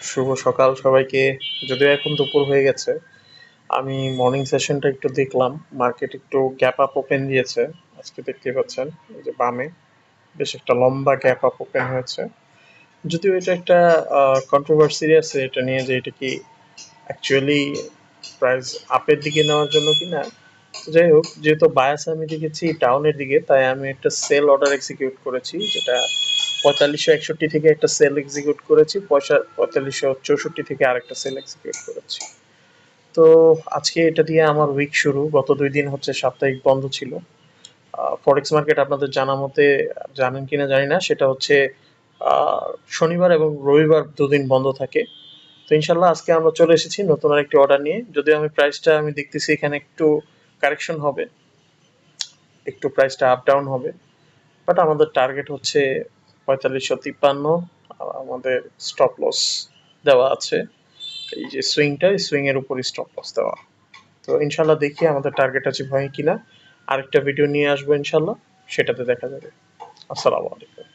শুভ সকাল সবাইকে। যদিও এখন দুপুর হয়ে গেছে, আমি মর্নিং সেশনটা একটু দেখলাম। মার্কেট একটু গ্যাপ আপ ওপেন দিয়েছে। আজকে দেখতেই পাচ্ছেন, এই যে বামে বেশ একটা লম্বা গ্যাপ আপ ওপেন হয়েছে। যদিও এটা একটা কন্ট্রোভার্সি আছে এটা নিয়ে, যে এটা কি অ্যাকচুয়ালি প্রাইস আপের দিকে নেওয়ার জন্য কিনা। যাই হোক, যেহেতু বায়াস আমি দেখেছি ডাউনের দিকে, তাই আমি একটা সেল অর্ডার এক্সিকিউট করেছি, যেটা 4561 থেকে একটা সেল এক্সিকিউট করেছি, 4564 থেকে আরেকটা সেল এক্সিকিউট করেছি। তো আজকে এটা দিয়ে আমার উইক শুরু। গত 2 দিন হচ্ছে সাপ্তাহিক বন্ধ ছিল। ফরেক্স মার্কেট আপনাদের জানা মতে, জানেন কিনা জানি না, সেটা হচ্ছে শনিবার এবং রবিবার 2 দিন বন্ধ থাকে। তো ইনশাল্লাহ আজকে আমরা চলে এসেছি নতুন আরেকটি অর্ডার নিয়ে। যদিও আমি প্রাইসটা আমি দেখতেছি এখানে একটু কারেকশন হবে, একটু প্রাইসটা আপ ডাউন হবে, বাট আমাদের টার্গেট হচ্ছে 4553। আমাদের স্টপ লস দেওয়া আছে, এই যে সুইংটা, এই সুইং এর উপরই স্টপ লস দেওয়া। তো ইনশাল্লাহ দেখি আমাদের টার্গেট আছে ভয় কিনা। আরেকটা ভিডিও নিয়ে আসবো ইনশাল্লাহ, সেটাতে দেখা যাবে। আসসালামু আলাইকুম।